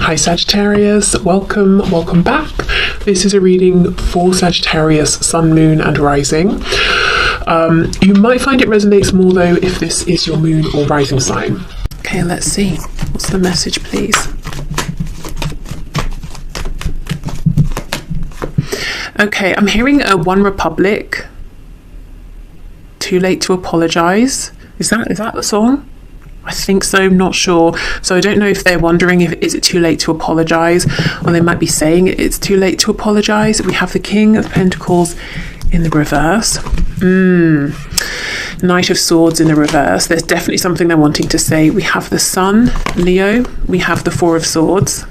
Hi Sagittarius, welcome back. This is a reading for Sagittarius, Sun, Moon and Rising. You might find it resonates more though if this is your Moon or Rising sign. Okay, let's see. What's the message, please? Okay, I'm hearing a One Republic. Too late to apologize. Is that the song? I think so, not sure. So I don't know if they're wondering if is it too late to apologize, or they might be saying it's too late to apologize. We have the King of Pentacles in the reverse. Knight of Swords in the reverse. There's definitely something they're wanting to say. We have the Sun, Leo. We have the Four of Swords.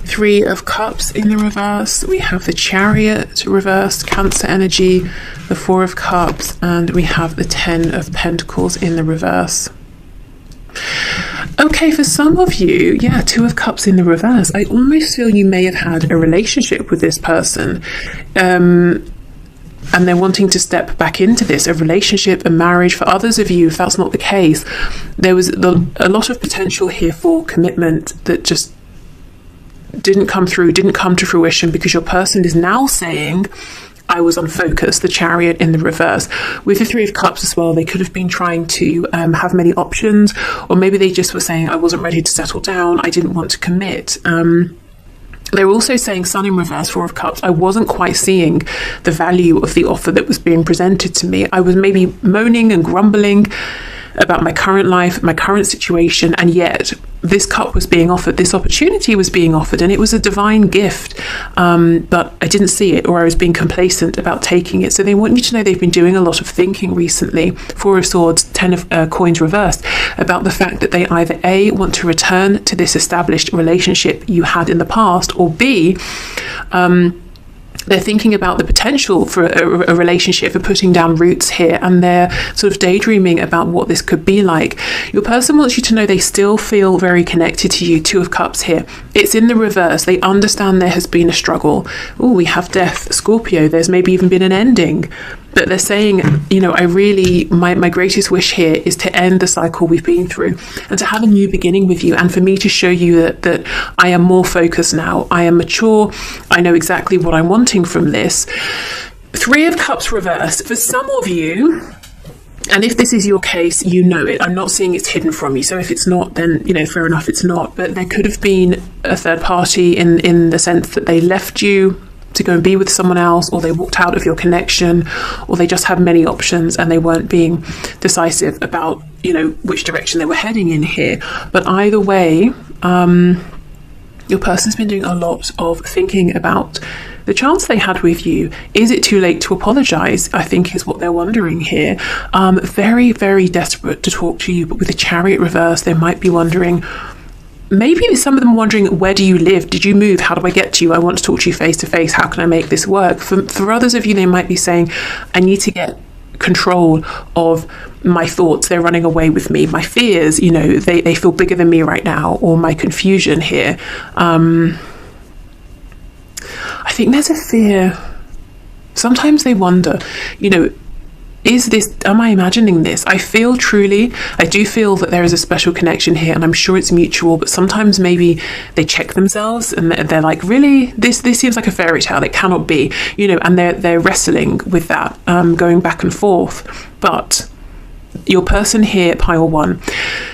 Three of Cups in the reverse. We have the Chariot reversed, Cancer energy, the Four of Cups, and we have the Ten of Pentacles in the reverse. Okay, for some of you, yeah, Two of Cups in the reverse. I almost feel you may have had a relationship with this person, and they're wanting to step back into this, a relationship, a marriage. For others of you, if that's not the case, there was a lot of potential here for commitment that just didn't come to fruition, because your person is now saying, I was unfocused, the Chariot in the reverse. With the Three of Cups as well, they could have been trying to have many options, or maybe they just were saying, I wasn't ready to settle down, I didn't want to commit. They're also saying, Sun in reverse, Four of Cups, I wasn't quite seeing the value of the offer that was being presented to me. I was maybe moaning and grumbling about my current life, my current situation, and yet this cup was being offered, this opportunity was being offered, and it was a divine gift, but I didn't see it, or I was being complacent about taking it. So they want you to know they've been doing a lot of thinking recently. Four of Swords, Ten of Coins reversed, about the fact that they either A, want to return to this established relationship you had in the past, or B, they're thinking about the potential for a relationship, for putting down roots here, and they're sort of daydreaming about what this could be like. Your person wants you to know they still feel very connected to you. Two of Cups here. It's in the reverse. They understand there has been a struggle. Oh, we have Death, Scorpio. There's maybe even been an ending. But they're saying, you know, my greatest wish here is to end the cycle we've been through and to have a new beginning with you, and for me to show you that I am more focused now. I am mature. I know exactly what I'm wanting from this. Three of Cups reversed. For some of you, and if this is your case, you know it. I'm not seeing it's hidden from you. So if it's not, then, you know, fair enough, it's not. But there could have been a third party in the sense that they left you to go and be with someone else, or they walked out of your connection, or they just had many options and they weren't being decisive about, you know, which direction they were heading in here. But either way, your person's been doing a lot of thinking about the chance they had with you. Is it too late to apologize? I think is what they're wondering here. Very, very desperate to talk to you, but with the Chariot reverse, they might be wondering, maybe some of them wondering, where do you live? Did you move? How do I get to you? I want to talk to you face to face. How can I make this work? For others of you, they might be saying, I need to get control of my thoughts. They're running away with me. My fears, you know, they feel bigger than me right now, or my confusion here. I think there's a fear. Sometimes they wonder, you know, am I imagining this? I do feel that there is a special connection here, and I'm sure it's mutual, but sometimes maybe they check themselves and they're like, really? This seems like a fairy tale. It cannot be, you know, and they're wrestling with that, going back and forth. But your person here, pile one,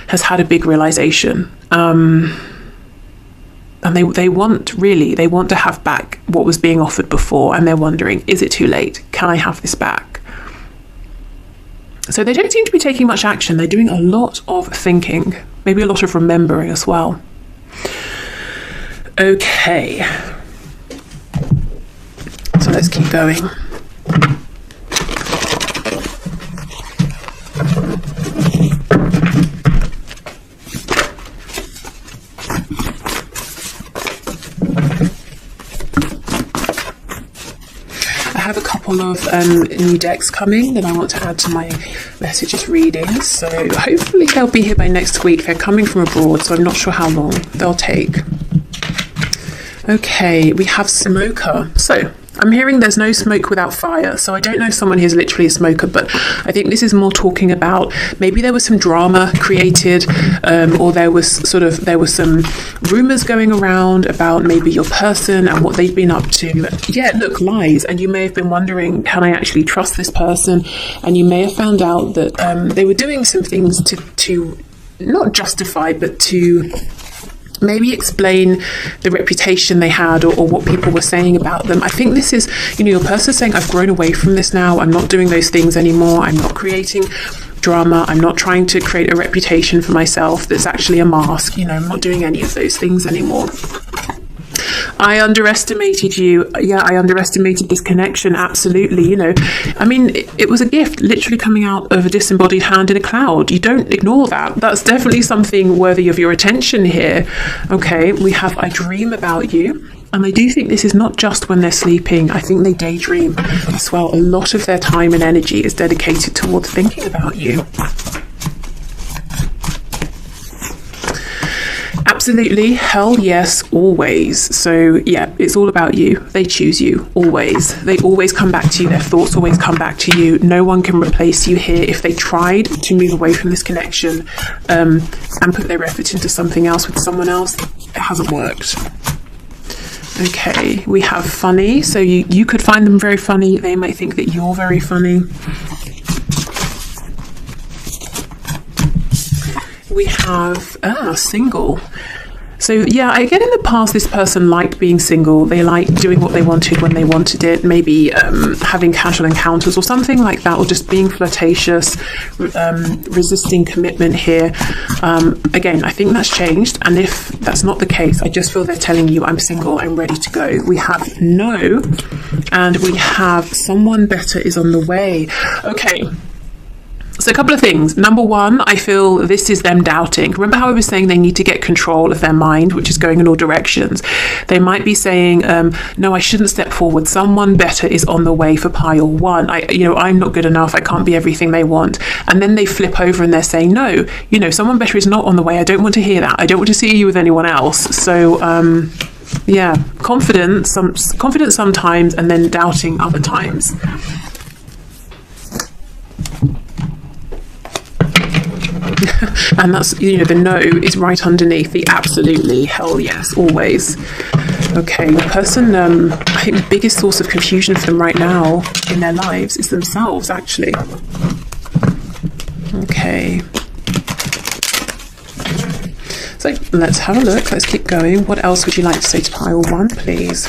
has had a big realization. And they want to have back what was being offered before, and they're wondering, is it too late? Can I have this back? So they don't seem to be taking much action. They're doing a lot of thinking, maybe a lot of remembering as well. Okay. So let's keep going. I have a couple of new decks coming that I want to add to my messages readings, so hopefully they'll be here by next week. They're coming from abroad, so I'm not sure how long they'll take. Okay, we have Smoker. So I'm hearing there's no smoke without fire. So I don't know if someone here is literally a smoker, but I think this is more talking about maybe there was some drama created, or there was some rumors going around about maybe your person and what they've been up to. Yeah, look, lies. And you may have been wondering, can I actually trust this person? And you may have found out that they were doing some things to not justify, but to maybe explain the reputation they had, or what people were saying about them. I think this is, your person saying, I've grown away from this now. I'm not doing those things anymore. I'm not creating drama. I'm not trying to create a reputation for myself that's actually a mask. I'm not doing any of those things anymore. I underestimated you. Yeah, I underestimated this connection. Absolutely. It was a gift literally coming out of a disembodied hand in a cloud. You don't ignore that. That's definitely something worthy of your attention here. Okay, we have I dream about you. And I do think this is not just when they're sleeping. I think they daydream as well. A lot of their time and energy is dedicated towards thinking about you. Absolutely, hell yes, always. So yeah, it's all about you. They choose you, always. They always come back to you. Their thoughts always come back to you. No one can replace you here. If they tried to move away from this connection and put their effort into something else with someone else, it hasn't worked. Okay, we have funny. So you could find them very funny. They might think that you're very funny. We have single. So yeah, again, in the past, this person liked being single. They liked doing what they wanted when they wanted it, maybe having casual encounters or something like that, or just being flirtatious, resisting commitment here. Again, I think that's changed. And if that's not the case, I just feel they're telling you, I'm single, I'm ready to go. We have no, and we have someone better is on the way. Okay. So a couple of things. Number one, I feel this is them doubting. Remember how I was saying they need to get control of their mind, which is going in all directions. They might be saying, no, I shouldn't step forward. Someone better is on the way for pile one. I'm not good enough. I can't be everything they want. And then they flip over and they're saying, no, someone better is not on the way. I don't want to hear that. I don't want to see you with anyone else. So, yeah, confident sometimes and then doubting other times. And that's, the no is right underneath the absolutely, hell yes, always. Okay, the person, I think the biggest source of confusion for them right now in their lives is themselves, actually. Okay. So let's have a look. Let's keep going. What else would you like to say to pile one, please?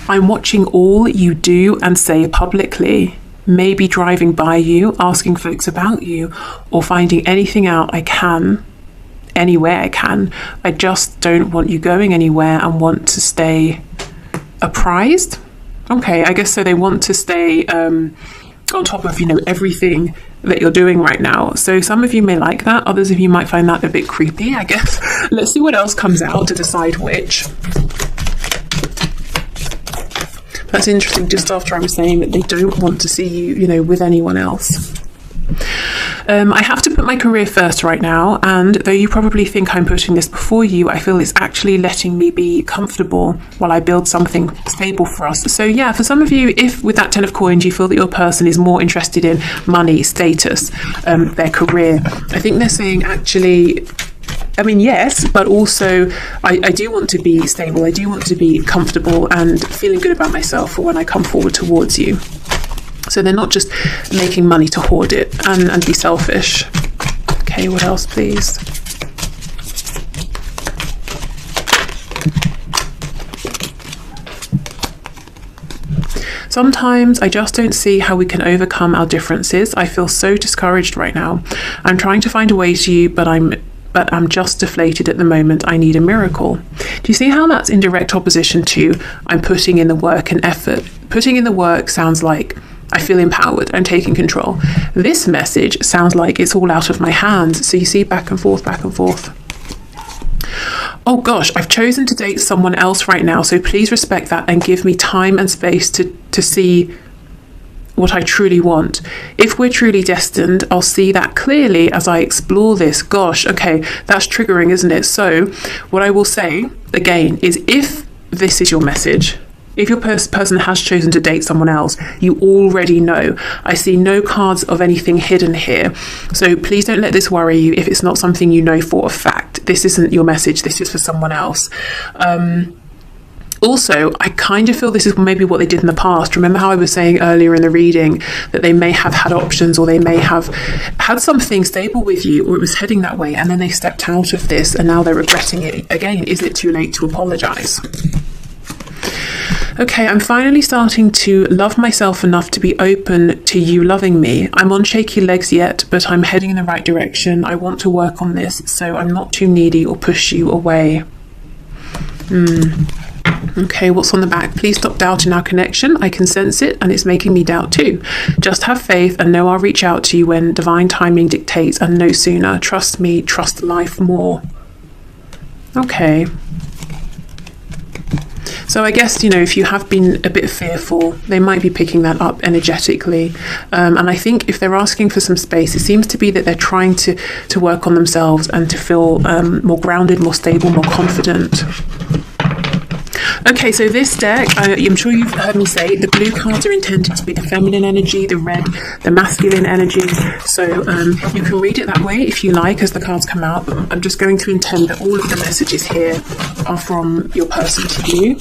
I'm watching all you do and say publicly. Maybe driving by you, asking folks about you, or finding anything out I can, anywhere I can. I just don't want you going anywhere and want to stay apprised. Okay, I guess so they want to stay on top of, everything that you're doing right now. So some of you may like that. Others of you might find that a bit creepy, I guess. Let's see what else comes out to decide which. That's interesting, just after I was saying that they don't want to see you, with anyone else. I have to put my career first right now, and though you probably think I'm putting this before you, I feel it's actually letting me be comfortable while I build something stable for us. So yeah, for some of you, if with that 10 of coins, you feel that your person is more interested in money, status, their career, I think they're saying actually, yes, but also I do want to be stable. I do want to be comfortable and feeling good about myself for when I come forward towards you. So they're not just making money to hoard it and be selfish. Okay, what else, please? Sometimes I just don't see how we can overcome our differences. I feel so discouraged right now. I'm trying to find a way to you, but I'm just deflated at the moment. I need a miracle. Do you see how that's in direct opposition to I'm putting in the work and effort? Putting in the work sounds like I feel empowered, I'm taking control. This message sounds like it's all out of my hands. So you see, back and forth, back and forth. Oh gosh, I've chosen to date someone else right now, so please respect that and give me time and space to see what I truly want. If we're truly destined, I'll see that clearly as I explore this. Gosh, okay, that's triggering, isn't it? So what I will say again is if this is your message. If your person has chosen to date someone else, you already know. I see no cards of anything hidden here. So please don't let this worry you if it's not something you know for a fact. This isn't your message. This is for someone else. Also, I kind of feel this is maybe what they did in the past. Remember how I was saying earlier in the reading that they may have had options, or they may have had something stable with you, or it was heading that way, and then they stepped out of this and now they're regretting it. Again, is it too late to apologize? Okay, I'm finally starting to love myself enough to be open to you loving me. I'm on shaky legs yet, but I'm heading in the right direction. I want to work on this, so I'm not too needy or push you away. Okay, what's on the back? Please stop doubting our connection. I can sense it, and it's making me doubt too. Just have faith and know I'll reach out to you when divine timing dictates, and no sooner. Trust me, trust life more. Okay. So I guess, you know, if you have been a bit fearful, they might be picking that up energetically. And I think if they're asking for some space, it seems to be that they're trying to work on themselves and to feel more grounded, more stable, more confident. Okay, so this deck, I'm sure you've heard me say, the blue cards are intended to be the feminine energy, the red, the masculine energy. So you can read it that way if you like as the cards come out. But I'm just going to intend that all of the messages here are from your person to you.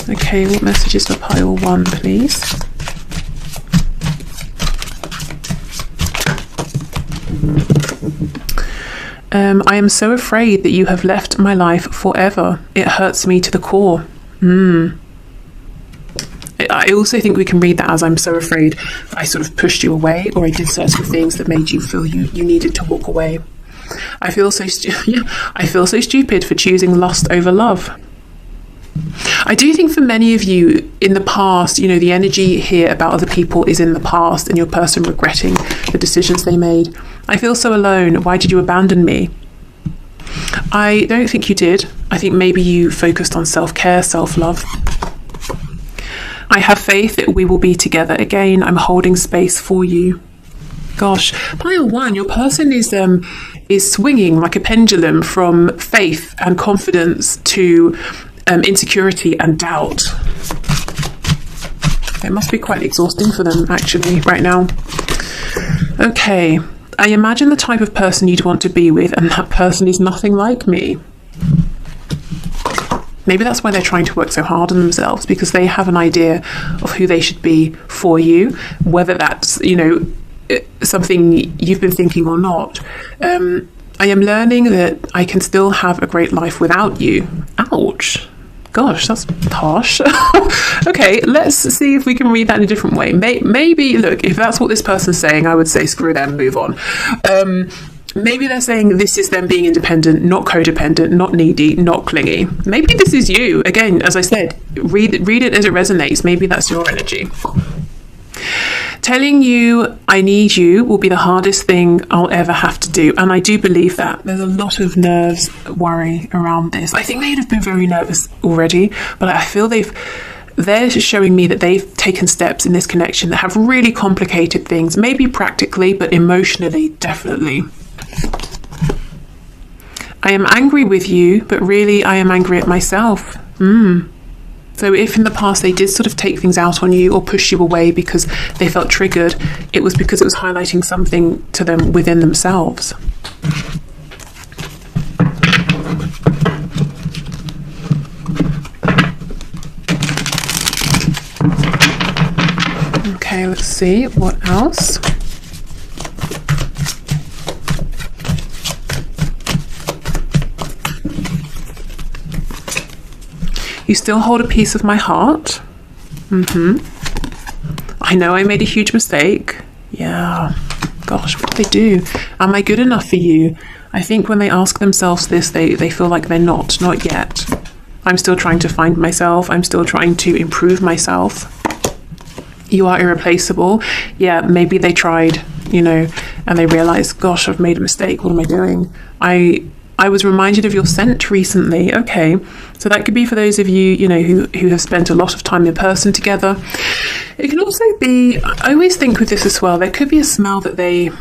Okay, what messages for pile 1, please? I am so afraid that you have left my life forever. It hurts me to the core. I also think we can read that as I'm so afraid I sort of pushed you away, or I did certain things that made you feel you needed to walk away. I feel so stupid for choosing lust over love. I do think for many of you in the past, you know, the energy here about other people is in the past and your person regretting the decisions they made. I feel so alone. Why did you abandon me? I don't think you did. I think maybe you focused on self-care, self-love. I have faith that we will be together again. I'm holding space for you. Gosh, pile 1, your person is swinging like a pendulum from faith and confidence to insecurity and doubt. It must be quite exhausting for them actually right now. Okay, I imagine the type of person you'd want to be with, and that person is nothing like me. Maybe that's why they're trying to work so hard on themselves, because they have an idea of who they should be for you, whether that's, you know, something you've been thinking or not. I am learning that I can still have a great life without you. Ouch. Gosh, that's harsh. Okay, let's see if we can read that in a different way. Maybe, look, if that's what this person's saying, I would say screw them, move on. Maybe they're saying this is them being independent, not codependent, not needy, not clingy. Maybe this is you. Again, as I said, read it as it resonates. Maybe that's your energy. Telling you I need you will be the hardest thing I'll ever have to do. And I do believe that. There's a lot of nerves, worry around this. I think they'd have been very nervous already, but I feel they're showing me that they've taken steps in this connection that have really complicated things, maybe practically, but emotionally, definitely. I am angry with you, but really I am angry at myself. So if in the past they did sort of take things out on you or push you away because they felt triggered, it was because it was highlighting something to them within themselves. Okay, let's see what else. You still hold a piece of my heart. I know I made a huge mistake. Yeah. Gosh, what do they do? Am I good enough for you? I think when they ask themselves this, they feel like they're not yet. I'm still trying to find myself. I'm still trying to improve myself. You are irreplaceable. Yeah, maybe they tried, you know, and they realized, gosh, I've made a mistake. What am I doing? I was reminded of your scent recently. Okay, so that could be for those of you, you know, who have spent a lot of time in person together. It can also be, I always think with this as well, there could be a smell that they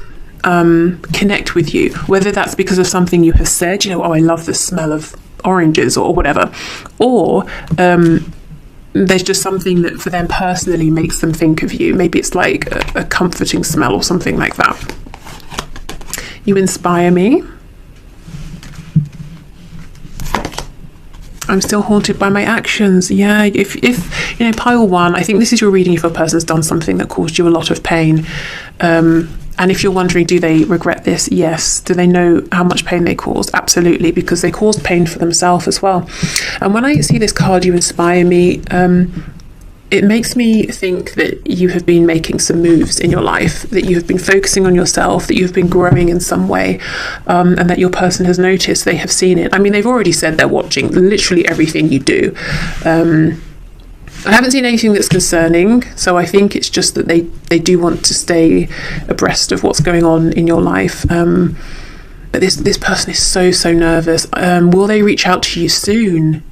connect with you, whether that's because of something you have said, oh, I love the smell of oranges or whatever, or there's just something that for them personally makes them think of you. Maybe it's like a comforting smell or something like that. You inspire me. I'm still haunted by my actions. Yeah, if pile 1, I think this is your reading if a person's done something that caused you a lot of pain. And if you're wondering, do they regret this? Yes. Do they know how much pain they caused? Absolutely, because they caused pain for themselves as well. And when I see this card, you inspire me, it makes me think that you have been making some moves in your life, that you have been focusing on yourself, that you've been growing in some way, and that your person has noticed, they have seen it. I mean, they've already said they're watching literally everything you do. I haven't seen anything that's concerning, so I think it's just that they do want to stay abreast of what's going on in your life. But this person is so nervous. Will they reach out to you soon?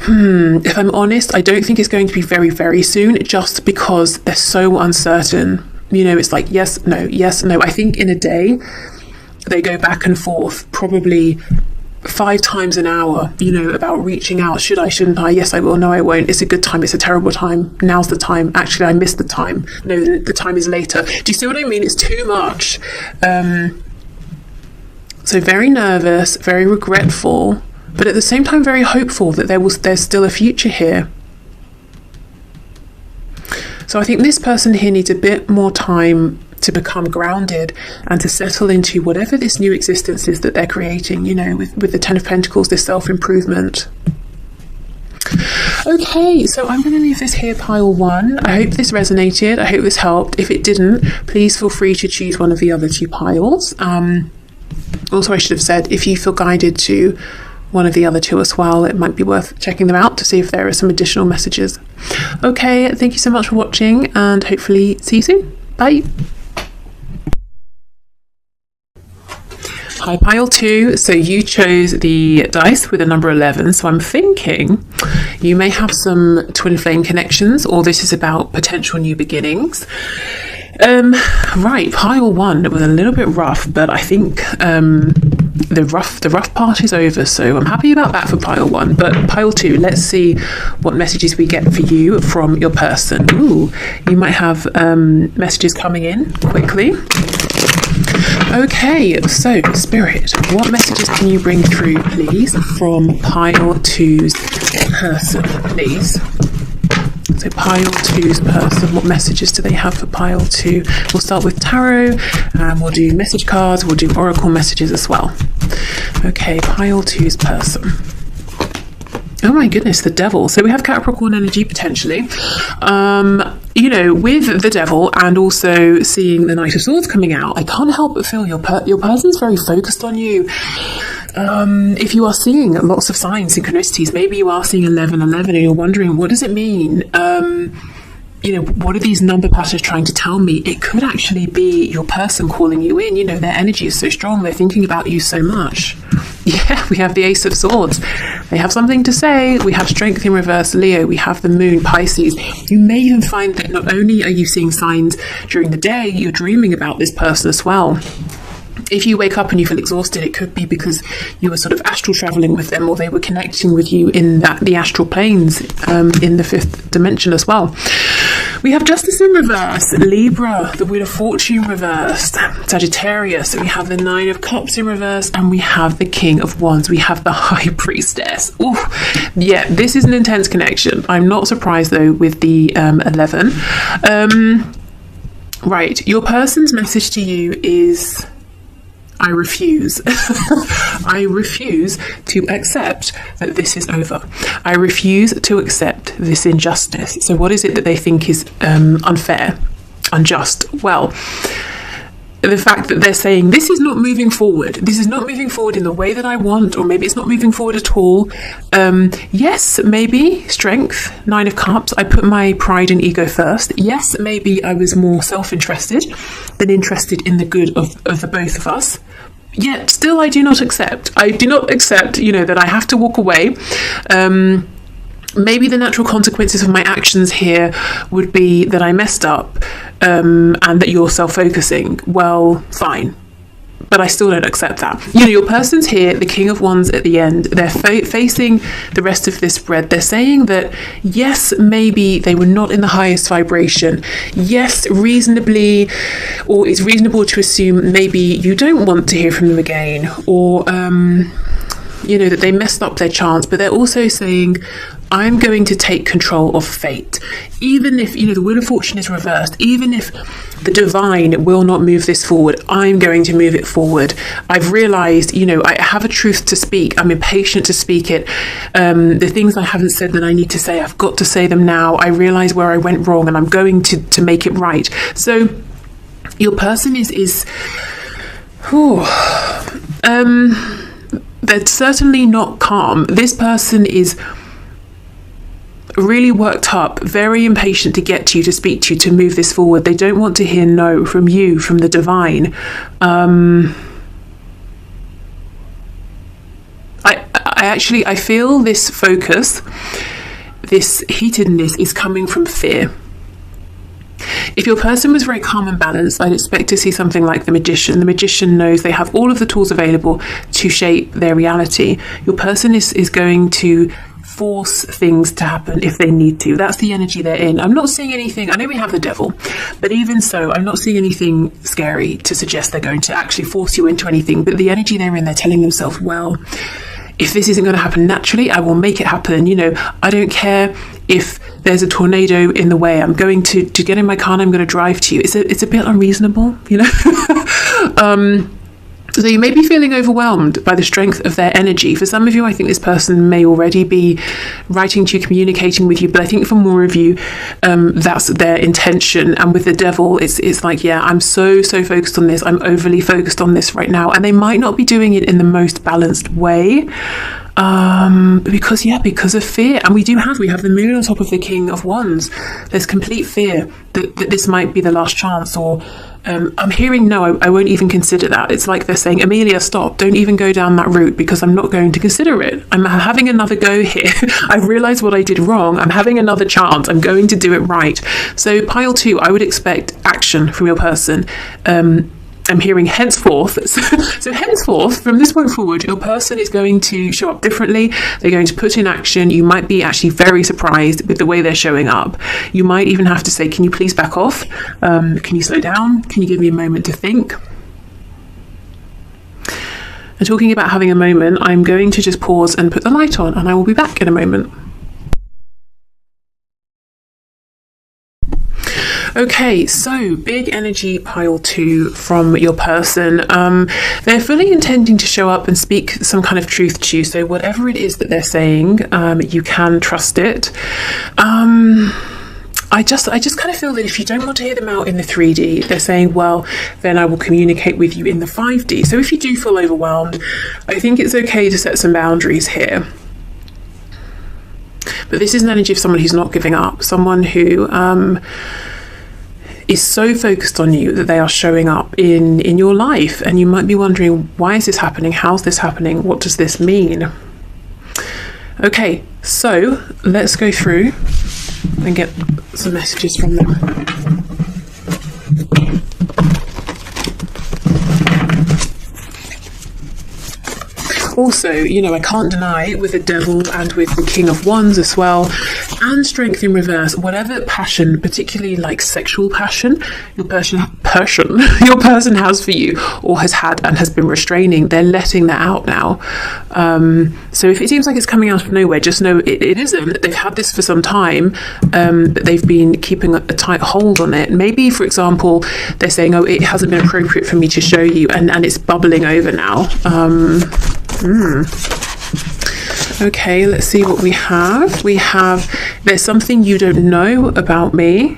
If I'm honest, I don't think it's going to be very, very soon, just because they're so uncertain. It's like yes, no, yes, no. I think in a day they go back and forth probably 5 times an hour, about reaching out. Should I, shouldn't I? Yes, I will. No, I won't. It's a good time. It's a terrible time. Now's the time. Actually, I missed the time. No, the time is later. Do you see what I mean? It's too much. So very nervous, very regretful, but at the same time very hopeful that there's still a future here. So I think this person here needs a bit more time to become grounded and to settle into whatever this new existence is that they're creating, with the 10 of Pentacles, this self-improvement. Okay, so I'm going to leave this here, pile 1. I hope this resonated. I hope this helped. If it didn't, please feel free to choose one of the other 2 piles. Also, I should have said, if you feel guided to one of the other 2 as well, it might be worth checking them out to see if there are some additional messages. Okay, thank you so much for watching, and hopefully see you soon. Bye. Hi, pile 2. So you chose the dice with the number 11. So I'm thinking you may have some twin flame connections, or this is about potential new beginnings. Right, pile 1 was a little bit rough, but I think the rough part is over, so I'm happy about that for pile 1. But pile 2, let's see what messages we get for you from your person. Ooh, you might have messages coming in quickly. Okay, so Spirit, what messages can you bring through, please, from pile 2's person, please? So pile 2's person, what messages do they have for pile 2? We'll start with tarot, and we'll do message cards, we'll do oracle messages as well. Okay, pile 2's person. Oh my goodness, the devil. So we have Capricorn energy potentially. With the devil and also seeing the Knight of Swords coming out, I can't help but feel your person's very focused on you. If you are seeing lots of signs, synchronicities, maybe you are seeing 1111 and you're wondering, what does it mean? What are these number patterns trying to tell me? It could actually be your person calling you in. Their energy is so strong. They're thinking about you so much. Yeah, we have the Ace of Swords. They have something to say. We have Strength in reverse, Leo. We have the Moon, Pisces. You may even find that not only are you seeing signs during the day, you're dreaming about this person as well. If you wake up and you feel exhausted, it could be because you were sort of astral traveling with them, or they were connecting with you in the astral planes, in the 5th dimension as well. We have Justice in reverse, Libra, the Wheel of Fortune reversed, Sagittarius, we have the 9 of Cups in reverse, and we have the King of Wands. We have the High Priestess. Ooh, yeah, this is an intense connection. I'm not surprised though with the 11. Right, your person's message to you is, I refuse. I refuse to accept that this is over. I refuse to accept this injustice. So what is it that they think is unfair, unjust? Well, the fact that they're saying this is not moving forward. This is not moving forward in the way that I want, or maybe it's not moving forward at all. Yes, maybe strength, 9 of Cups. I put my pride and ego first. Yes, maybe I was more self-interested than interested in the good of the both of us. Yet still I do not accept. I do not accept, that I have to walk away. maybe the natural consequences of my actions here would be that I messed up, and that you're self-focusing. Well, fine. But I still don't accept that. You know, your person's here, the King of Wands at the end. They're facing the rest of this spread. They're saying that, yes, maybe they were not in the highest vibration. Yes, reasonably, or it's reasonable to assume maybe you don't want to hear from them again, or, you know, that they messed up their chance. But they're also saying, I'm going to take control of fate. Even if, you know, the Wheel of Fortune is reversed, even if the divine will not move this forward, I'm going to move it forward. I've realized, you know, I have a truth to speak. I'm impatient to speak it. The things I haven't said that I need to say, I've got to say them now. I realize where I went wrong, and I'm going to make it right. So your person is they're certainly not calm. This person is really worked up, very impatient to get to you, to speak to you, to move this forward. They don't want to hear no from you, from the divine. I feel this focus, this heatedness is coming from fear. If your person was very calm and balanced, I'd expect to see something like the Magician. The Magician knows they have all of the tools available to shape their reality. Your person is going to force things to happen if they need to. That's the energy they're in. I'm not seeing anything. I know we have the Devil, but even so, I'm not seeing anything scary to suggest they're going to actually force you into anything. But the energy they're in, they're telling themselves, well, if this isn't going to happen naturally, I will make it happen. You know, I don't care if there's a tornado in the way. I'm going to get in my car and I'm going to drive to you. It's a bit unreasonable, you know. So you may be feeling overwhelmed by the strength of their energy. For some of you, I think this person may already be writing to you, communicating with you, but I think for more of you, that's their intention. And with the Devil, it's like, yeah, I'm so focused on this. I'm overly focused on this right now. And they might not be doing it in the most balanced way, because of fear. And we have the Moon on top of the King of Wands. There's complete fear that this might be the last chance, or I'm hearing no, I won't even consider that. It's like they're saying, Amelia, stop, don't even go down that route, because I'm not going to consider it. I'm having another go here. I've realized what I did wrong. I'm having another chance. I'm going to do it right. So pile 2, I would expect action from your person. I'm hearing henceforth. So henceforth, from this point forward, your person is going to show up differently. They're going to put in action. You might be actually very surprised with the way they're showing up. You might even have to say, can you please back off? Can you slow down? Can you give me a moment to think? And talking about having a moment, I'm going to just pause and put the light on, and I will be back in a moment. Okay, so big energy pile 2 from your person. They're fully intending to show up and speak some kind of truth to you. So whatever it is that they're saying, you can trust it. I just kind of feel that if you don't want to hear them out in the 3D, they're saying, well, then I will communicate with you in the 5D. So if you do feel overwhelmed, I think it's okay to set some boundaries here. But this is an energy of someone who's not giving up, someone who is so focused on you that they are showing up in your life. And you might be wondering, why is this happening? How's this happening? What does this mean? Okay, so let's go through and get some messages from them. Also, you know, I can't deny with the Devil and with the King of Wands as well, and Strength in reverse, whatever passion, particularly like sexual passion, your person has for you, or has had and has been restraining, they're letting that out now. So if it seems like it's coming out of nowhere, just know it isn't. They've had this for some time, but they've been keeping a tight hold on it. Maybe, for example, they're saying, oh, it hasn't been appropriate for me to show you, and it's bubbling over now. Okay, let's see what we have. There's something you don't know about me.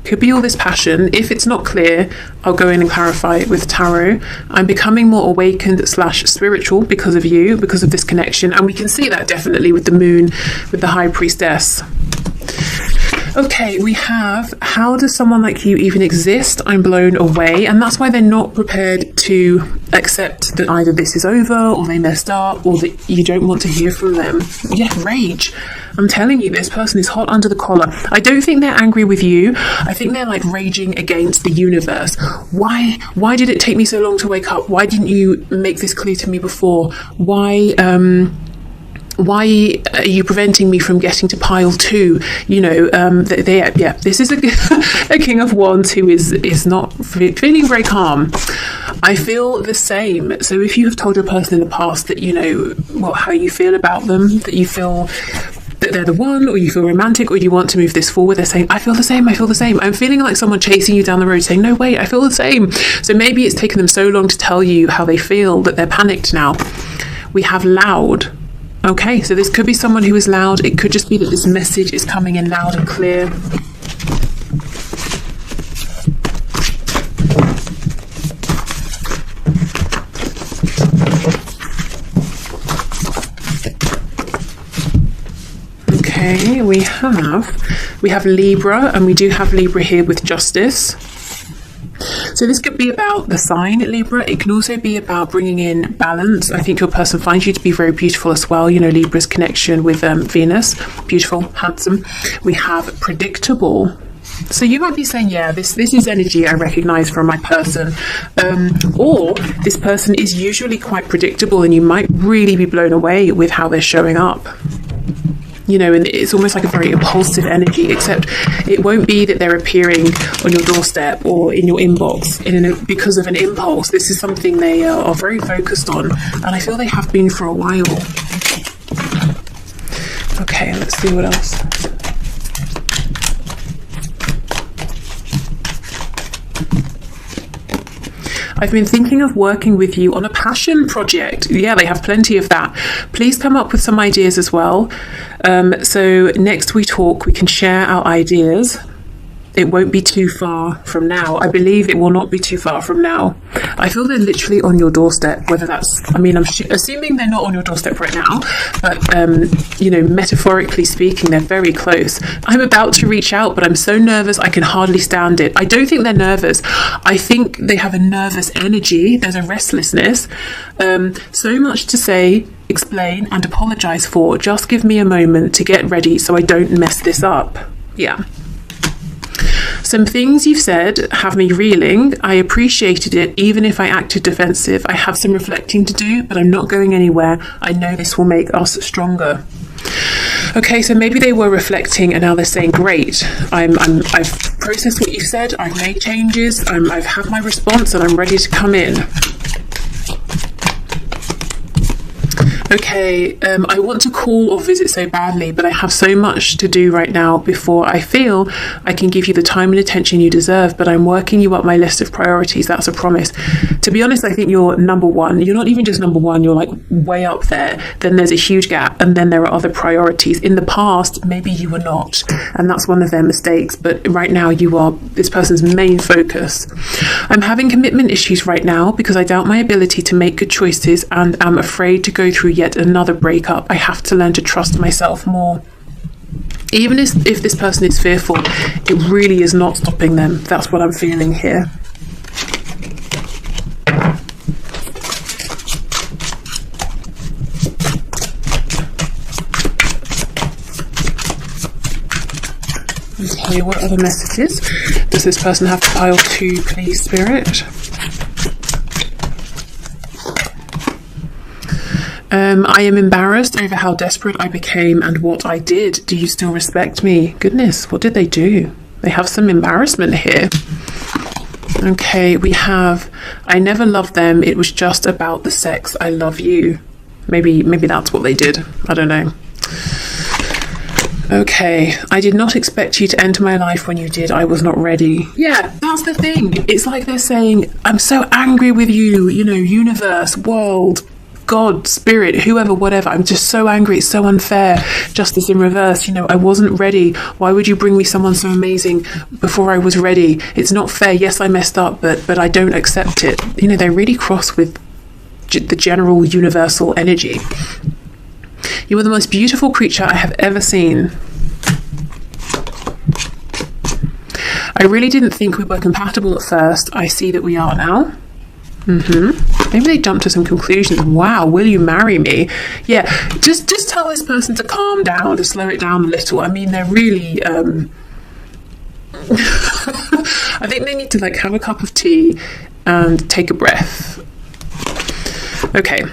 Could be all this passion. If it's not clear, I'll go in and clarify it with tarot. I'm becoming more awakened / spiritual because of you, because of this connection. And we can see that definitely with the moon, with the High Priestess. Okay, we have, how does someone like you even exist? I'm blown away. And that's why they're not prepared to accept that either this is over or they messed up or that you don't want to hear from them. Yeah, rage. I'm telling you, this person is hot under the collar. I don't think they're angry with you. I think they're like raging against the universe. Why did it take me so long to wake up? Why didn't you make this clear to me before? Why are you preventing me from getting to pile 2? You know, this is a King of Wands who is not feeling very calm. I feel the same. So if you have told your person in the past that, you know, how you feel about them, that you feel that they're the one, or you feel romantic, or you want to move this forward, they're saying, I feel the same, I feel the same. I'm feeling like someone chasing you down the road saying, no, wait, I feel the same. So maybe it's taken them so long to tell you how they feel that they're panicked now. We have loud. Okay, so this could be someone who is loud. It could just be that this message is coming in loud and clear. Okay, we have Libra, and we do have Libra here with Justice. So this could be about the sign Libra. It can also be about bringing in balance. I think your person finds you to be very beautiful as well. You know, Libra's connection with Venus, beautiful, handsome. We have predictable. So you might be saying, yeah, this is energy I recognize from my person. Or this person is usually quite predictable and you might really be blown away with how they're showing up. You know, and it's almost like a very impulsive energy, except it won't be that they're appearing on your doorstep or in your inbox because of an impulse. This is something they are very focused on, and I feel they have been for a while. Okay, let's see what else. I've been thinking of working with you on a passion project. Yeah, they have plenty of that. Please come up with some ideas as well. So next we talk, we can share our ideas. It won't be too far from now. I believe it will not be too far from now. I feel they're literally on your doorstep, whether that's, I mean, I'm assuming they're not on your doorstep right now, but, you know, metaphorically speaking, they're very close. I'm about to reach out, but I'm so nervous, I can hardly stand it. I don't think they're nervous. I think they have a nervous energy. There's a restlessness. So much to say, explain, and apologize for. Just give me a moment to get ready so I don't mess this up. Yeah. Some things you've said have me reeling. I appreciated it, even if I acted defensive. I have some reflecting to do, but I'm not going anywhere. I know this will make us stronger. Okay, so maybe they were reflecting and now they're saying, great, I've processed what you said, I've made changes, I've had my response and I'm ready to come in. Okay, I want to call or visit so badly, but I have so much to do right now before I feel I can give you the time and attention you deserve, but I'm working you up my list of priorities. That's a promise. To be honest, I think you're number one. You're not even just number one, you're like way up there. Then there's a huge gap, and then there are other priorities. In the past, maybe you were not, and that's one of their mistakes, but right now you are this person's main focus. I'm having commitment issues right now because I doubt my ability to make good choices and am afraid to go through yet another breakup. I have to learn to trust myself more. Even if this person is fearful, it really is not stopping them. That's what I'm feeling here. Okay, what other messages does this person have to pile to, please, Spirit? I am embarrassed over how desperate I became and what I did. Do you still respect me? Goodness, what did they do? They have some embarrassment here. Okay, we have, I never loved them. It was just about the sex. I love you. Maybe that's what they did. I don't know. Okay, I did not expect you to enter my life when you did. I was not ready. Yeah, that's the thing. It's like they're saying, I'm so angry with you, you know, universe, world, God, spirit, whoever, whatever. I'm just so angry. It's so unfair. Justice in reverse. You know, I wasn't ready. Why would you bring me someone so amazing before I was ready? It's not fair. Yes, I messed up, but I don't accept it. You know, they're really cross with the general universal energy. You are the most beautiful creature I have ever seen. I really didn't think we were compatible at first. I see that we are now. Maybe they jumped to some conclusions. Wow, will you marry me? Yeah, just tell this person to calm down, to slow it down a little. I mean, they're really I think they need to like have a cup of tea and take a breath. Okay.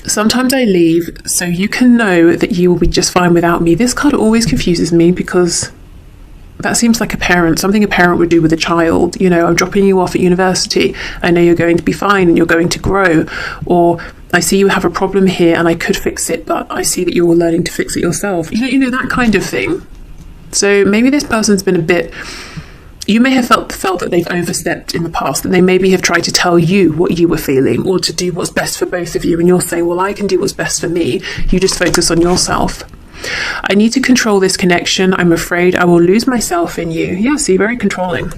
Sometimes I leave so you can know that you will be just fine without me. This card always confuses me because that seems like something a parent would do with a child. You know, I'm dropping you off at university. I know you're going to be fine and you're going to grow. Or I see you have a problem here and I could fix it, but I see that you're learning to fix it yourself. You know, that kind of thing. So maybe this person's been a bit... You may have felt that they've overstepped in the past, and they maybe have tried to tell you what you were feeling or to do what's best for both of you. And you're saying, well, I can do what's best for me. You just focus on yourself. I need to control this connection. I'm afraid I will lose myself in you. Yeah, see, very controlling.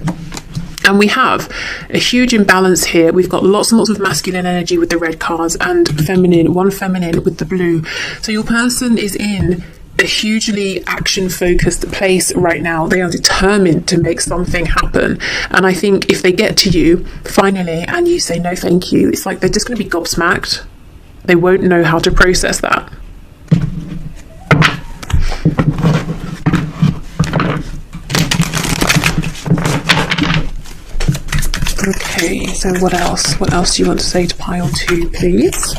And we have a huge imbalance here. We've got lots and lots of masculine energy with the red cards and feminine with the blue. So your person is in a hugely action-focused place right now. They are determined to make something happen. And I think if they get to you, finally, and you say no thank you, it's like they're just going to be gobsmacked. They won't know how to process that. Okay, so what else? What else do you want to say to pile 2, please?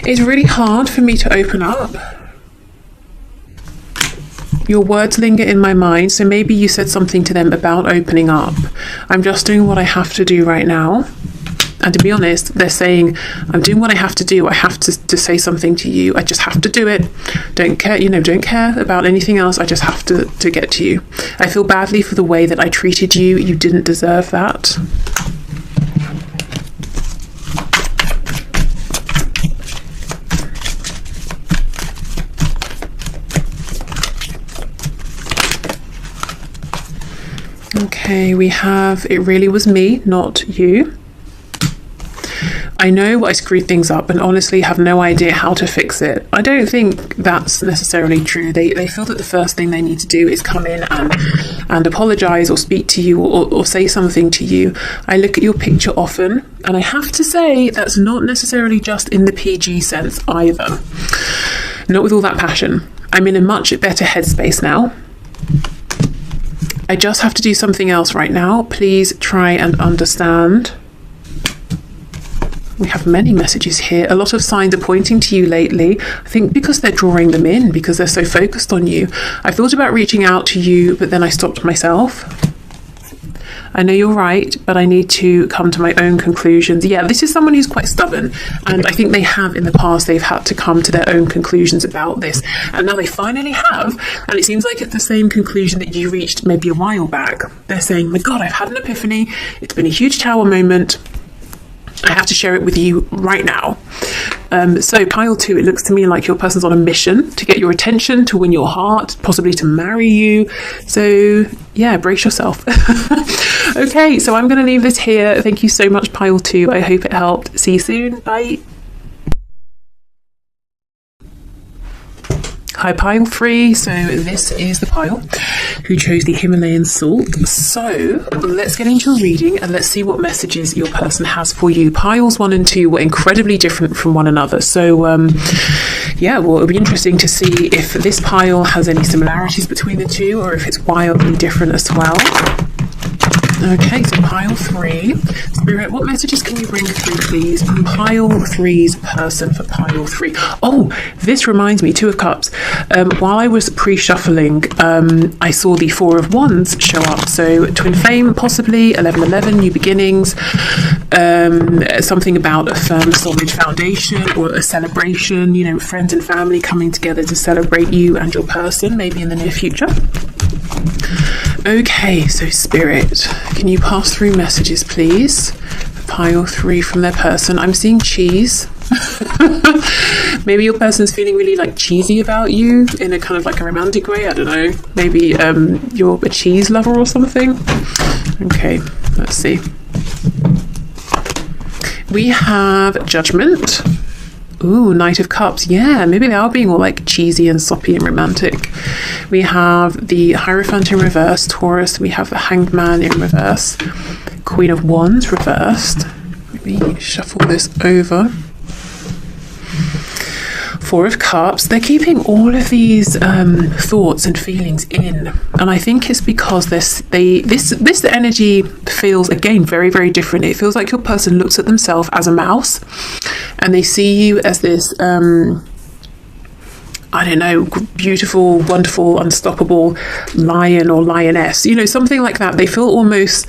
It's really hard for me to open up. Your words linger in my mind, so maybe you said something to them about opening up. I'm just doing what I have to do right now. And to be honest, they're saying, I'm doing what I have to do. I have to say something to you. I just have to do it. Don't care, don't care about anything else. I just have to get to you. I feel badly for the way that I treated you. You didn't deserve that. Okay, we have, it really was me, not you. I know I screwed things up and honestly have no idea how to fix it. I don't think that's necessarily true. They feel that the first thing they need to do is come in and apologise or speak to you or say something to you. I look at your picture often and I have to say that's not necessarily just in the PG sense either. Not with all that passion. I'm in a much better headspace now. I just have to do something else right now. Please try and understand. We have many messages here. A lot of signs are pointing to you lately. I think because they're drawing them in, because they're so focused on you. I thought about reaching out to you, but then I stopped myself. I know you're right, but I need to come to my own conclusions. Yeah, this is someone who's quite stubborn. And I think they have in the past, they've had to come to their own conclusions about this. And now they finally have. And it seems like it's the same conclusion that you reached maybe a while back. They're saying, my God, I've had an epiphany. It's been a huge tower moment. I have to share it with you right now. So pile 2, it looks to me like your person's on a mission to get your attention, to win your heart, possibly to marry you. So yeah, brace yourself. Okay, so I'm going to leave this here. Thank you so much, pile 2. I hope it helped. See you soon. Bye. Hi, pile 3. So this is the pile who chose the Himalayan salt. So let's get into a reading and let's see what messages your person has for you. Piles 1 and 2 were incredibly different from one another. So yeah, well, it'll be interesting to see if this pile has any similarities between the two or if it's wildly different as well. Okay, so pile 3. Spirit, what messages can you bring through, please, from pile 3's person for pile 3? Oh, this reminds me, 2 of Cups. While I was pre-shuffling, I saw the 4 of Wands show up. So twin flame, possibly, 1111, new beginnings, something about a firm, solid foundation or a celebration, friends and family coming together to celebrate you and your person, maybe in the near future. Okay, so Spirit, can you pass through messages, please? Pile 3 from their person. I'm seeing cheese. Maybe your person's feeling really cheesy about you in a kind of a romantic way. I don't know. Maybe you're a cheese lover or something. Okay, let's see. We have Judgment. Ooh, Knight of Cups. Yeah, maybe they are being all like cheesy and soppy and romantic. We have the Hierophant in reverse, Taurus. We have the Hanged Man in reverse. Queen of Wands reversed. Let me shuffle this over. Four of Cups. They're keeping all of these thoughts and feelings in, and I think it's because this energy feels, again, very, very different. It feels like your person looks at themselves as a mouse, and they see you as this I don't know, beautiful, wonderful, unstoppable lion or lioness, you know, something like that. They feel almost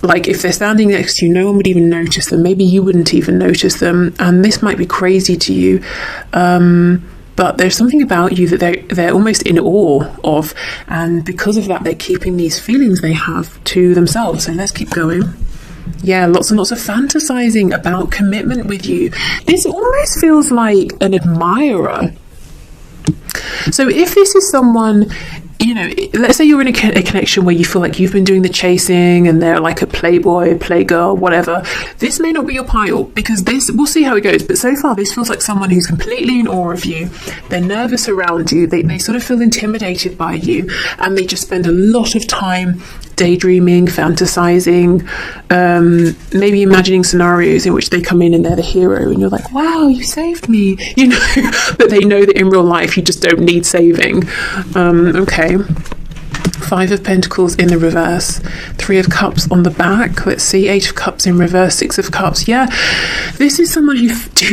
like if they're standing next to you, no one would even notice them. Maybe you wouldn't even notice them. And this might be crazy to you. But there's something about you that they're almost in awe of. And because of that, they're keeping these feelings they have to themselves. So let's keep going. Yeah, lots and lots of fantasizing about commitment with you. This almost feels like an admirer. So if this is someone, you know, let's say you're in a connection where you feel like you've been doing the chasing and they're like a playboy, playgirl, whatever, this may not be your pile, because this, we'll see how it goes. But so far, this feels like someone who's completely in awe of you. They're nervous around you. They sort of feel intimidated by you, and they just spend a lot of time daydreaming, fantasizing, maybe imagining scenarios in which they come in and they're the hero, and you're like, wow, you saved me, you know. But they know that in real life you just don't need saving. Okay. Five of Pentacles in the reverse, Three of Cups on the back. Let's see, Eight of Cups in reverse, Six of Cups. Yeah, this is someone who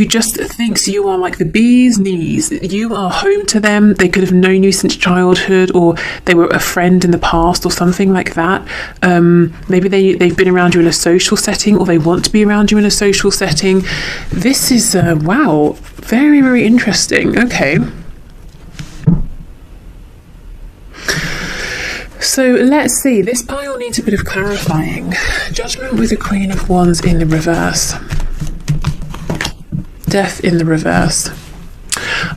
just thinks you are like the bee's knees. You are home to them. They could have known you since childhood, or they were a friend in the past, or something like that. Maybe they've been around you in a social setting, or they want to be around you in a social setting. This is wow, very, very interesting. Okay. So let's see, this pile needs a bit of clarifying. Judgment with the Queen of Wands in the reverse. Death in the reverse.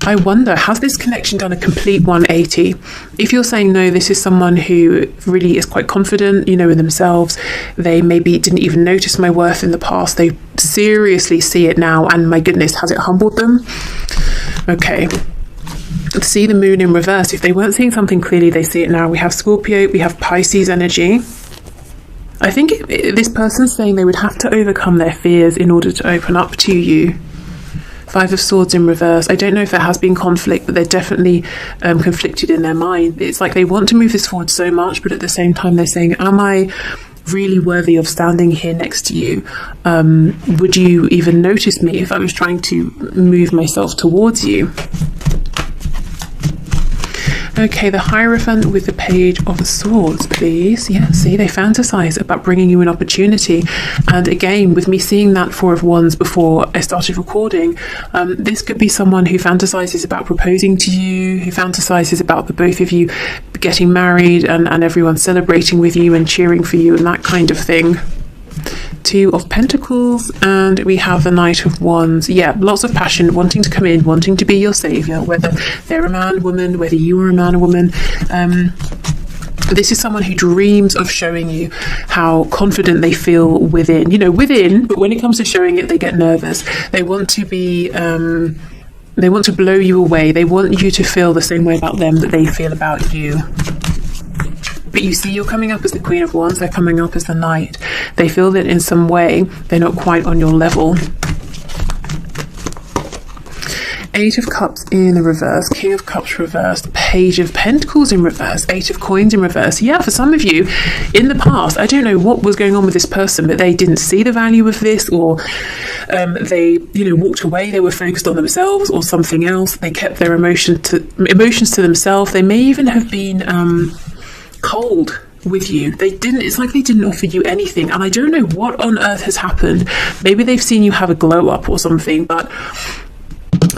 I wonder, has this connection done a complete 180? If you're saying no, this is someone who really is quite confident, you know, in themselves. They maybe didn't even notice my worth in the past. They seriously see it now, and my goodness, has it humbled them? Okay. See the Moon in reverse. If they weren't seeing something clearly, they see it now. We have Scorpio, we have Pisces energy. I think this person's saying they would have to overcome their fears in order to open up to you. Five of Swords in reverse. I don't know if there has been conflict, but they're definitely conflicted in their mind. It's like they want to move this forward so much, but at the same time they're saying, am I really worthy of standing here next to you? Would you even notice me if I was trying to move myself towards you? Okay, the Hierophant with the Page of Swords, please. Yeah, see, they fantasize about bringing you an opportunity. And again, with me seeing that Four of Wands before I started recording, this could be someone who fantasizes about proposing to you, who fantasizes about the both of you getting married and everyone celebrating with you and cheering for you and that kind of thing. Two of Pentacles, and we have the Knight of Wands. Yeah, lots of passion, wanting to come in, wanting to be your savior, whether they're a man, woman, whether you are a man or woman. This is someone who dreams of showing you how confident they feel within, you know, within, but when it comes to showing it, they get nervous. They want to be, they want to blow you away. They want you to feel the same way about them that they feel about you. But you see, you're coming up as the Queen of Wands, they're coming up as the Knight. They feel that in some way, they're not quite on your level. Eight of Cups in the reverse, King of Cups reversed, Page of Pentacles in reverse, Eight of Coins in reverse. Yeah, for some of you, in the past, I don't know what was going on with this person, but they didn't see the value of this, or they, you know, walked away. They were focused on themselves or something else. They kept their emotions to themselves. They may even have been cold with you. They didn't, it's like they didn't offer you anything, and I don't know what on earth has happened. Maybe they've seen you have a glow up or something, but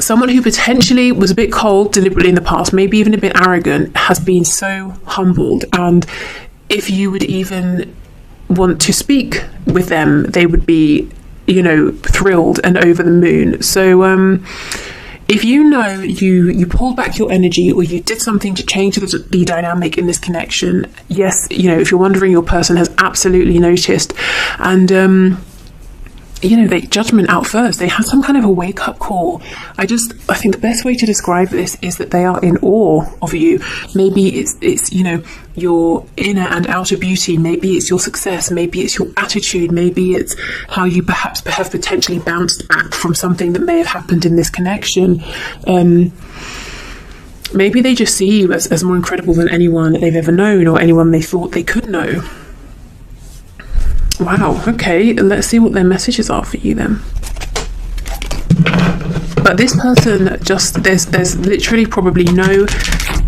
someone who potentially was a bit cold deliberately in the past, maybe even a bit arrogant, has been so humbled. And if you would even want to speak with them, they would be, you know, thrilled and over the moon. So if you know you pulled back your energy, or you did something to change the dynamic in this connection, yes, you know, if you're wondering, your person has absolutely noticed. And you know, they judgment out first. They have some kind of a wake-up call. I think the best way to describe this is that they are in awe of you. Maybe it's you know, your inner and outer beauty. Maybe it's your success. Maybe it's your attitude. Maybe it's how you perhaps have potentially bounced back from something that may have happened in this connection. Maybe they just see you as more incredible than anyone they've ever known, or anyone they thought they could know. Wow, okay, let's see what their messages are for you then. But this person just, there's literally probably no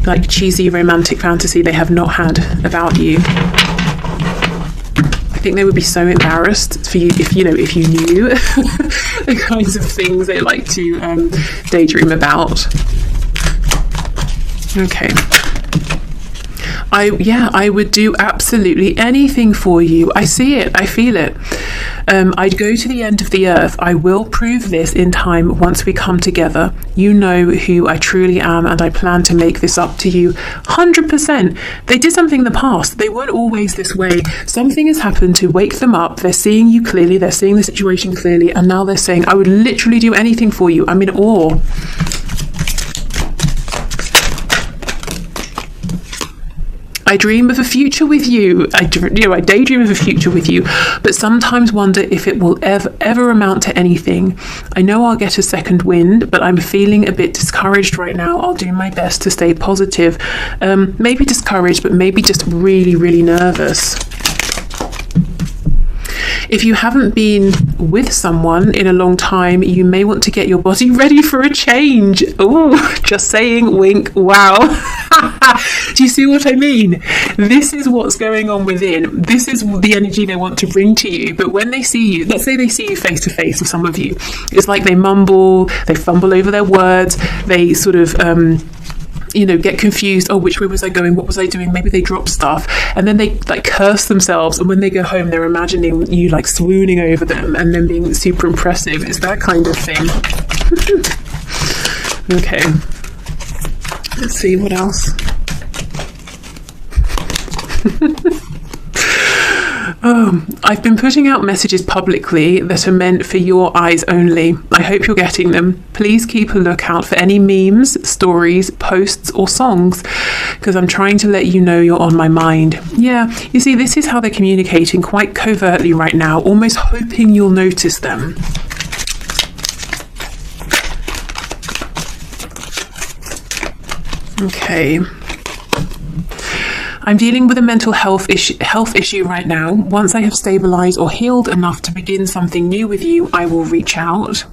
like cheesy romantic fantasy they have not had about you. I think they would be so embarrassed for you if you knew the kinds of things they like to daydream about. Okay. I would do absolutely anything for you. I see it. I feel it. I'd go to the end of the earth. I will prove this in time once we come together. You know who I truly am, and I plan to make this up to you 100%. They did something in the past. They weren't always this way. Something has happened to wake them up. They're seeing you clearly. They're seeing the situation clearly. And now they're saying, I would literally do anything for you. I'm in awe. I dream of a future with you. I daydream of a future with you, but sometimes wonder if it will ever amount to anything. I know I'll get a second wind, but I'm feeling a bit discouraged right now. I'll do my best to stay positive. Maybe discouraged, but maybe just really, really nervous. If you haven't been with someone in a long time, you may want to get your body ready for a change. Oh, just saying, wink. Wow. Do you see what I mean? This is what's going on within. This is the energy they want to bring to you. But when they see you, let's say they see you face to face with some of you, it's like they mumble, they fumble over their words, they sort of get confused. Oh, which way was I going? What was I doing? Maybe they drop stuff, and then they like curse themselves, and when they go home they're imagining you like swooning over them and then being super impressive. It's that kind of thing. Okay, let's see what else. I've been putting out messages publicly that are meant for your eyes only. I hope you're getting them. Please keep a lookout for any memes, stories, posts or songs, because I'm trying to let you know you're on my mind. Yeah, you see, this is how they're communicating quite covertly right now, almost hoping you'll notice them. Okay. I'm dealing with a mental health issue right now. Once I have stabilized or healed enough to begin something new with you, I will reach out.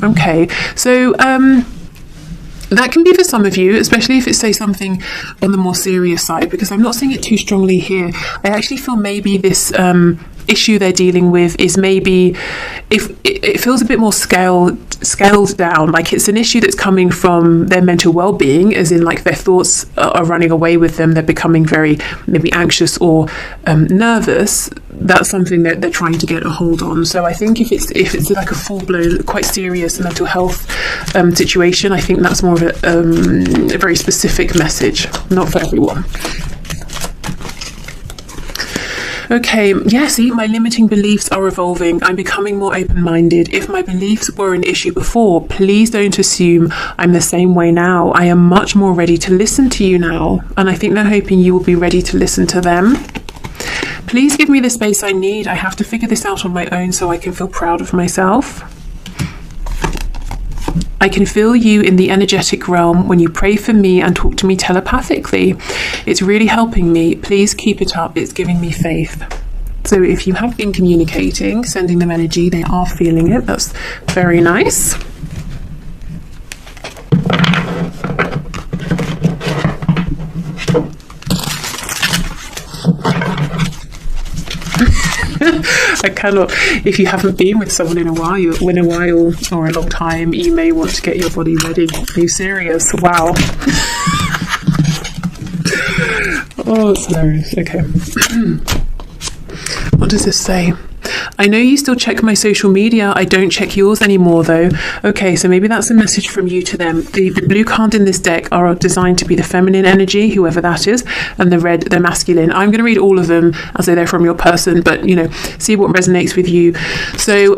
Okay, so that can be for some of you, especially if it's, say, something on the more serious side, because I'm not seeing it too strongly here. I actually feel maybe this issue they're dealing with is maybe, if it feels a bit more scaled down, like it's an issue that's coming from their mental well-being, as in like their thoughts are running away with them, they're becoming very maybe anxious or nervous. That's something that they're trying to get a hold on. So I think if it's like a full-blown, quite serious mental health situation, I think that's more of a very specific message, not for everyone. Okay, yeah, see, my limiting beliefs are evolving. I'm becoming more open-minded. If my beliefs were an issue before, please don't assume I'm the same way now. I am much more ready to listen to you now, and I think they're hoping you will be ready to listen to them. Please give me the space I need. I have to figure this out on my own so I can feel proud of myself. I can feel you in the energetic realm when you pray for me and talk to me telepathically. It's really helping me. Please keep it up. It's giving me faith. So if you have been communicating, sending them energy, they are feeling it. That's very nice. I cannot. If you haven't been with someone in a while or a long time, you may want to get your body ready. Are you serious? Wow. Oh, it's hilarious. Okay. What does this say? I know you still check my social media. I don't check yours anymore, though. Okay, so maybe that's a message from you to them. The blue cards in this deck are designed to be the feminine energy, whoever that is, and the red, the masculine. I'm going to read all of them as though they're from your person, but, you know, see what resonates with you. So,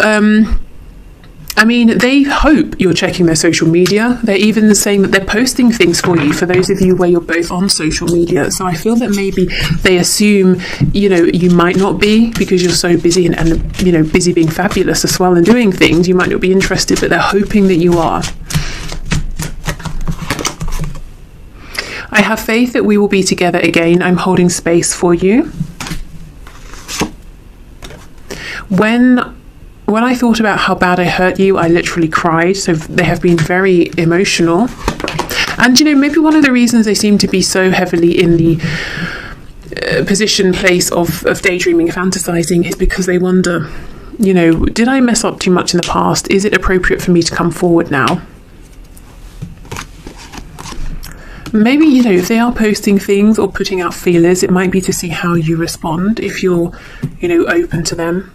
I mean, they hope you're checking their social media. They're even saying that they're posting things for you, for those of you where you're both on social media. So I feel that maybe they assume, you know, you might not be, because you're so busy and you know, busy being fabulous as well and doing things. You might not be interested, but they're hoping that you are. I have faith that we will be together again. I'm holding space for you. When I thought about how bad I hurt you, I literally cried. So they have been very emotional. And, you know, maybe one of the reasons they seem to be so heavily in the place of daydreaming, fantasizing, is because they wonder, you know, did I mess up too much in the past? Is it appropriate for me to come forward now? Maybe, you know, if they are posting things or putting out feelers, it might be to see how you respond, if you're, you know, open to them,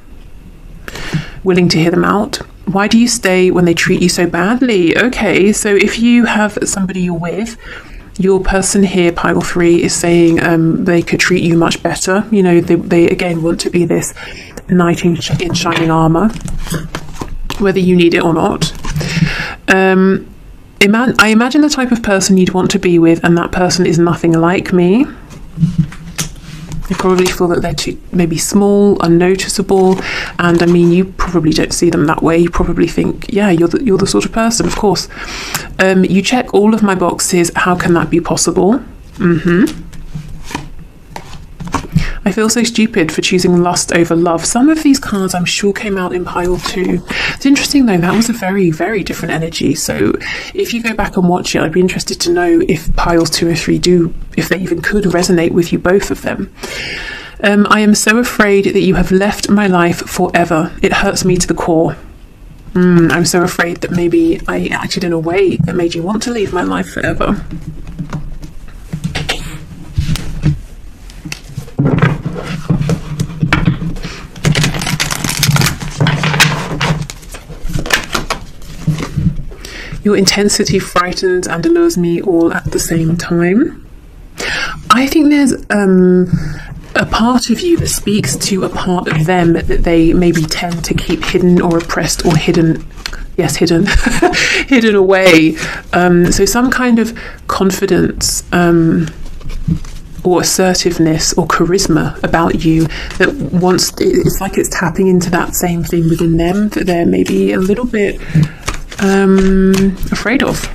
willing to hear them out. Why do you stay when they treat you so badly? Okay, so if you have somebody you're with, your person here, pile 3, is saying they could treat you much better. You know, they again want to be this knight in shining armor, whether you need it or not. I imagine the type of person you'd want to be with, and that person is nothing like me. You probably feel that they're too maybe small, unnoticeable, and I mean, you probably don't see them that way. You probably think, yeah, you're the sort of person, of course. You check all of my boxes. How can that be possible? I feel so stupid for choosing lust over love. Some of these cards, I'm sure, came out in pile 2. It's interesting, though, that was a very, very different energy. So if you go back and watch it, I'd be interested to know if piles 2 or 3 if they even could resonate with you, both of them. I am so afraid that you have left my life forever. It hurts me to the core. I'm so afraid that maybe I acted in a way that made you want to leave my life forever. Your intensity frightens and allures me all at the same time. I think there's a part of you that speaks to a part of them that they maybe tend to keep hidden or oppressed or hidden. Yes, hidden. Hidden away. So some kind of confidence or assertiveness or charisma about you that it's like it's tapping into that same thing within them that they're maybe a little bit afraid of,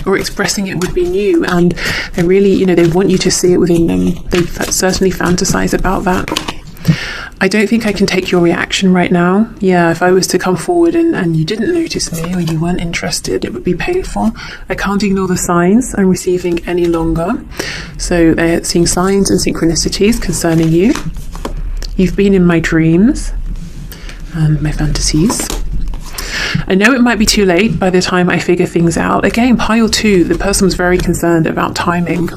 or expressing it would be new, and they really, you know, they want you to see it within them. They certainly fantasize about that. I don't think I can take your reaction right now. Yeah, if I was to come forward and you didn't notice me or you weren't interested, it would be painful. I can't ignore the signs I'm receiving any longer. So they're seeing signs and synchronicities concerning you. You've been in my dreams and my fantasies. I know it might be too late by the time I figure things out. Again, pile 2, the person was very concerned about timing.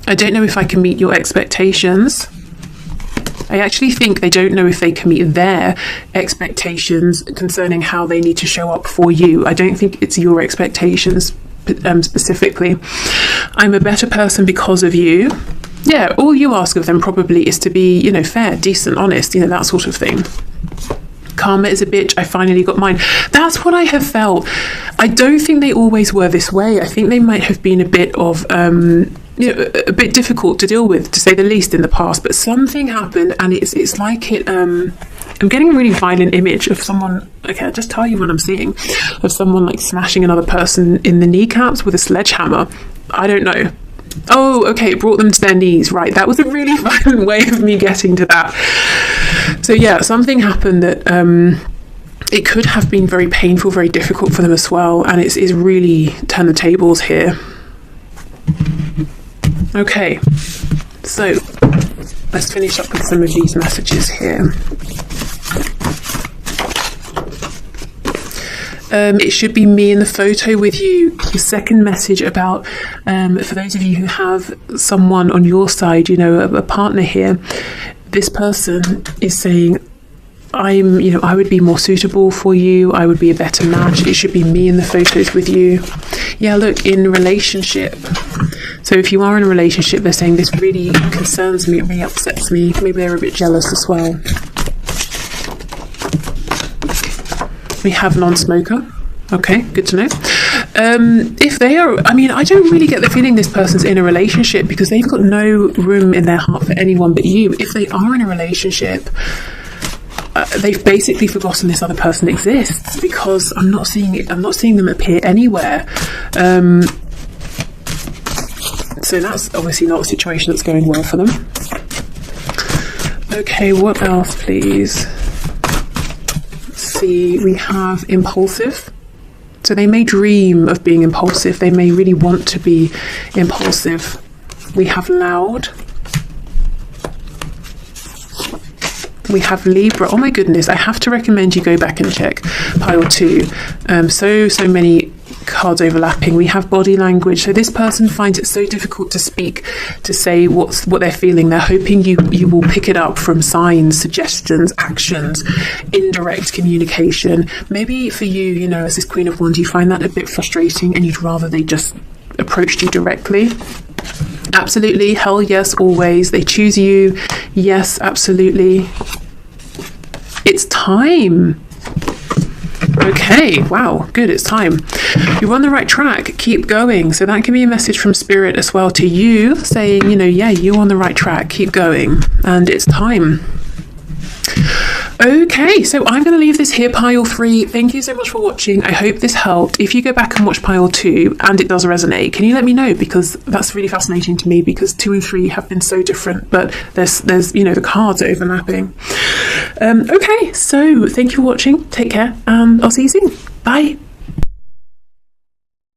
I don't know if I can meet your expectations. I actually think they don't know if they can meet their expectations concerning how they need to show up for you. I don't think it's your expectations specifically. I'm a better person because of you. Yeah, all you ask of them probably is to be, you know, fair, decent, honest, you know, that sort of thing. Karma is a bitch. I finally got mine. That's what I have felt. I don't think they always were this way. I think they might have been a bit of, you know, a bit difficult to deal with, to say the least, in the past. But something happened, and it's like it. I'm getting a really violent image of someone. Okay, I'll just tell you what I'm seeing, of someone like smashing another person in the kneecaps with a sledgehammer. I don't know. Oh, okay, it brought them to their knees. Right, that was a really violent way of me getting to that. So yeah, something happened that it could have been very painful, very difficult for them as well, and it's really turned the tables here. Okay, so let's finish up with some of these messages here. It should be me in the photo with you. The second message about, for those of you who have someone on your side, you know, a partner here, this person is saying, I would be more suitable for you. I would be a better match. It should be me in the photos with you. Yeah, look, in relationship. So if you are in a relationship, they're saying this really concerns me, it really upsets me. Maybe they're a bit jealous as well. We have non-smoker. Okay, good to know. If they are, I don't really get the feeling this person's in a relationship, because they've got no room in their heart for anyone but you. If they are in a relationship, they've basically forgotten this other person exists, because I'm not seeing it. I'm not seeing them appear anywhere. So that's obviously not a situation that's going well for them. Okay, what else, please? Let's see. We have impulsive. So they may dream of being impulsive. They may really want to be impulsive. We have loud. We have Libra. Oh my goodness, I have to recommend you go back and check pile 2. So many cards overlapping. We have body language. So this person finds it so difficult to speak, to say what they're feeling. They're hoping you will pick it up from signs, suggestions, actions, indirect communication. Maybe for you, as this Queen of Wands, you find that a bit frustrating and you'd rather they just approached you directly. Absolutely, hell yes, always. They choose you. Yes, absolutely. It's time. Okay, wow, good, it's time. You're on the right track, keep going. So that can be a message from Spirit as well to you, saying, yeah, you're on the right track, keep going, and it's time. Okay, so I'm going to leave this here, pile 3. Thank you so much for watching. I hope this helped. If you go back and watch pile 2 and it does resonate, can you let me know? Because that's really fascinating to me, because 2 and 3 have been so different, but there's the cards are overlapping. Okay, so thank you for watching. Take care, and I'll see you soon. Bye.